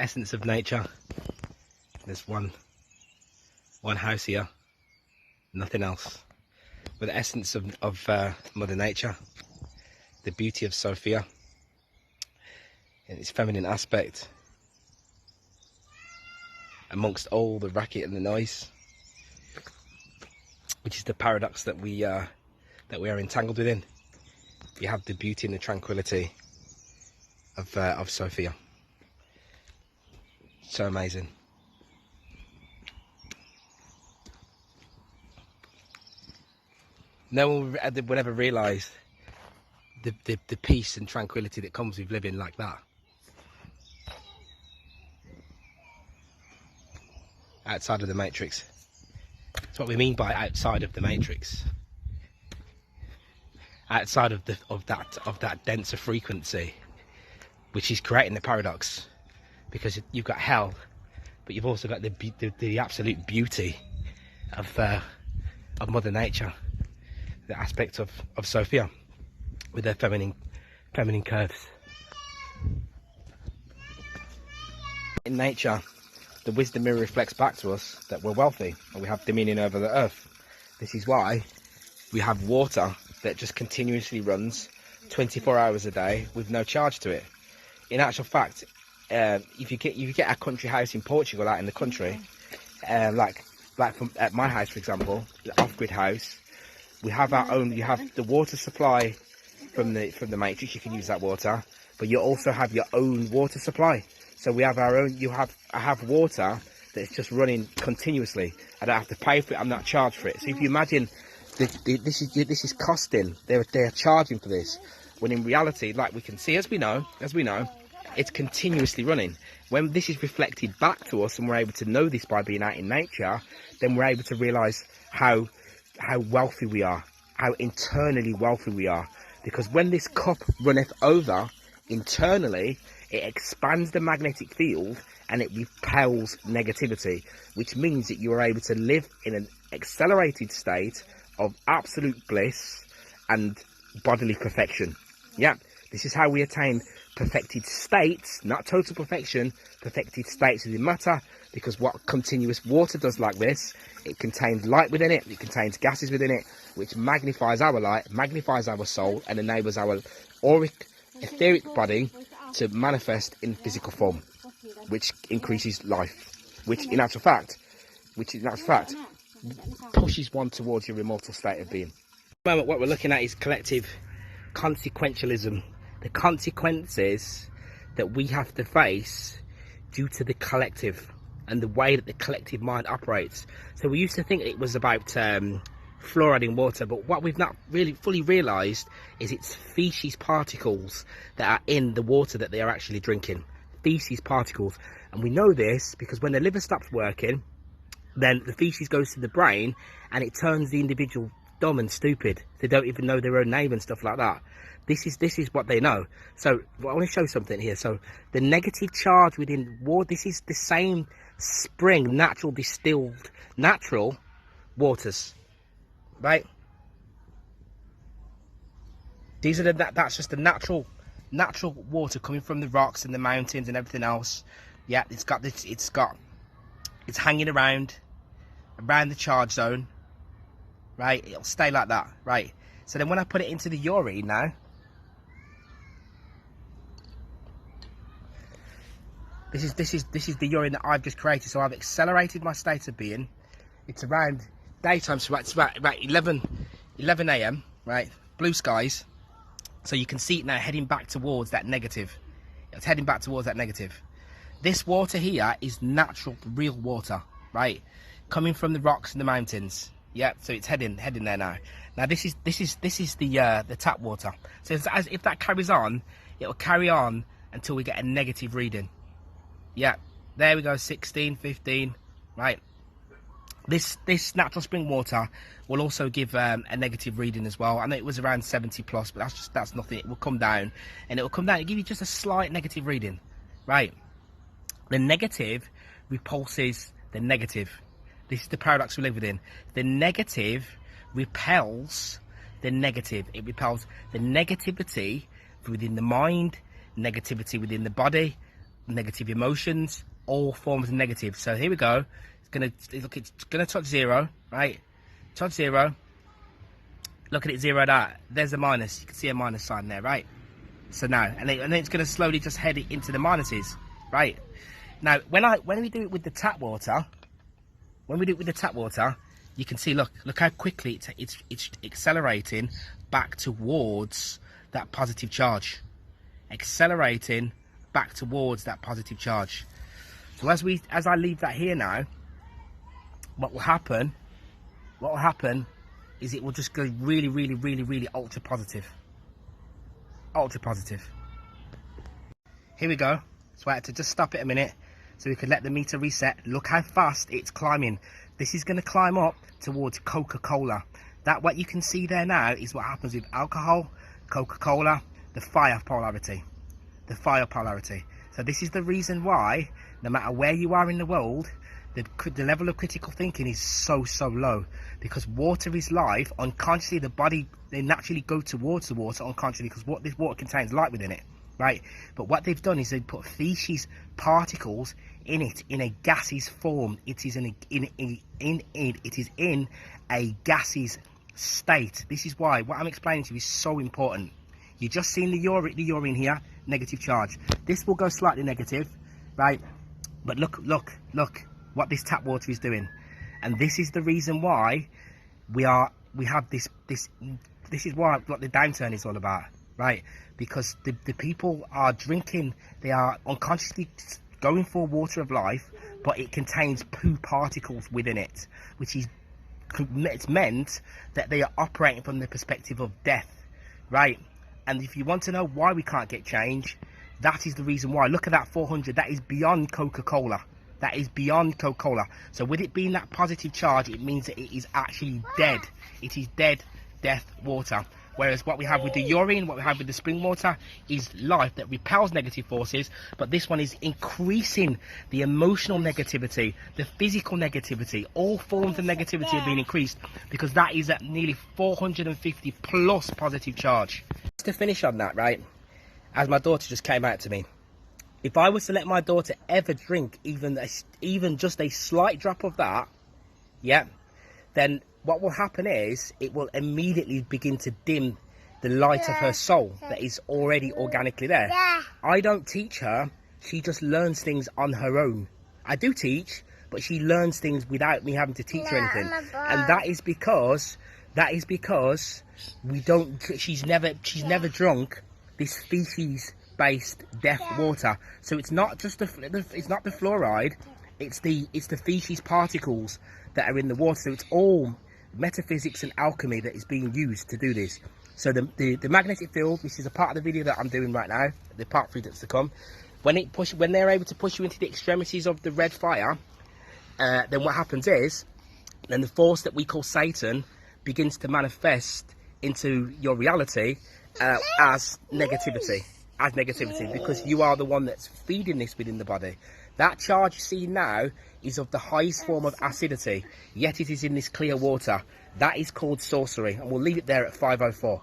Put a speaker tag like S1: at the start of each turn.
S1: essence of nature. There's one house here, nothing else. With the essence of Mother Nature, the beauty of Sophia, and its feminine aspect, amongst all the racket and the noise, which is the paradox that we are entangled within. You have the beauty and the tranquility of Sophia. So amazing. No one would ever realise the peace and tranquility that comes with living like that. Outside of the matrix. That's what we mean by outside of the matrix. Outside of that denser frequency, which is creating the paradox, because you've got hell, but you've also got the absolute beauty of Mother Nature, the aspect of Sophia with her feminine curves. In nature, the wisdom mirror reflects back to us that we're wealthy and we have dominion over the earth. This is why we have water that just continuously runs 24 hours a day with no charge to it. In actual fact, if you get a country house in Portugal, out in the country, like from at my house, for example, the off-grid house, we have our own. You have the water supply from the matrix. You can use that water, but you also have your own water supply. So we have our own. I have water that's just running continuously. I don't have to pay for it. I'm not charged for it. So if you imagine, this is costing. They're charging for this, when in reality, like we can see, as we know, it's continuously running. When this is reflected back to us, and we're able to know this by being out in nature, then we're able to realise how wealthy we are, how internally wealthy we are. Because when this cup runneth over internally, it expands the magnetic field and it repels negativity, which means that you are able to live in an accelerated state of absolute bliss and bodily perfection. Yeah, this is how we attain perfected states, not total perfection, perfected states within matter, because what continuous water does like this, it contains light within it, it contains gases within it, which magnifies our light, magnifies our soul, and enables our auric, etheric body to manifest in physical form, which increases life, which in actual fact pushes one towards your immortal state of being. At the moment, what we're looking at is collective consequentialism, the consequences that we have to face due to the collective and the way that the collective mind operates. So we used to think it was about fluoride in water, but what we've not really fully realised is it's feces particles that are in the water that they are actually drinking. Feces particles. And we know this because when the liver stops working, then the feces goes to the brain and it turns the individual dumb and stupid. They don't even know their own name and stuff like that. This is what they know. So I want to show something here. So the negative charge within water, this is the same spring, natural distilled, natural waters, right? These are that's just the natural water coming from the rocks and the mountains and everything else. Yeah, it's hanging around the charge zone, right? It'll stay like that, right? So then when I put it into the urine now, this is the urine that I've just created. So I've accelerated my state of being. It's around daytime, so it's about 11 a.m, right? Blue skies. So you can see it now heading back towards that negative. It's heading back towards that negative. This water here is natural, real water, right? Coming from the rocks and the mountains. Yeah, so it's heading there now. Now this is the tap water. So if that carries on, it will carry on until we get a negative reading. Yeah, there we go, 16, 15, right? This natural spring water will also give a negative reading as well. I know it was around 70 plus, but that's nothing. It will come down, and it will come down and give you just a slight negative reading, right? The negative repulses the negative. This is the paradox we live within. The negative repels the negative. It repels the negativity within the mind, negativity within the body, negative emotions, all forms of negative. So here we go. It's gonna touch 0, right? Touch 0. Look at it, 0 out. There's a minus. You can see a minus sign there, right? So now, and then it's gonna slowly just head it into the minuses, right? Now, when we do it with the tap water, you can see, look how quickly it's accelerating back towards that positive charge. Accelerating back towards that positive charge. So as I leave that here now, what will happen is it will just go really, really, really, really ultra positive. Ultra positive. Here we go. So I had to just stop it a minute so we could let the meter reset. Look how fast it's climbing. This is going to climb up towards Coca-Cola. That what you can see there now is what happens with alcohol, Coca-Cola, the fire polarity. The fire polarity. So this is the reason why, no matter where you are in the world, the level of critical thinking is so low, because water is life. Unconsciously, the body, they naturally go towards the water unconsciously, because this water contains light within it, right? But what they've done is they put feces particles in it in a gaseous form. It is it is in a gaseous state. This is why what I'm explaining to you is so important. You've just seen the urine here, negative charge. This will go slightly negative, right? But look what this tap water is doing. And this is the reason why we have this is what the downturn is all about, right? Because the people are drinking, they are unconsciously going for water of life, but it contains poo particles within it, which is, it's meant that they are operating from the perspective of death, right? And if you want to know why we can't get change, that is the reason why. Look at that 400, that is beyond Coca-Cola. That is beyond Coca-Cola. So with it being that positive charge, it means that it is actually dead. It is dead, death water. Whereas what we have with the urine, what we have with the spring water, is life that repels negative forces. But this one is increasing the emotional negativity, the physical negativity. All forms of negativity are being increased, because that is at nearly 450 plus positive charge. Just to finish on that, right, as my daughter just came out to me, if I was to let my daughter ever drink even just a slight drop of that, yeah, then what will happen is it will immediately begin to dim the light of her soul that is already organically there. I don't teach her, she just learns things on her own. I do teach, but she learns things without me having to teach her anything. And that is because we don't, she's never drunk this feces based death water. So it's not just it's not the fluoride, it's the feces particles that are in the water. So it's all metaphysics and alchemy that is being used to do this. So the magnetic field, this is a part of the video that I'm doing right now, the part 3 that's to come. When they're able to push you into the extremities of the red fire, then what happens is, then the force that we call Satan begins to manifest into your reality as negativity. Because you are the one that's feeding this within the body. That charge you see now is of the highest form of acidity, yet it is in this clear water. That is called sorcery, and we'll leave it there at 5:04.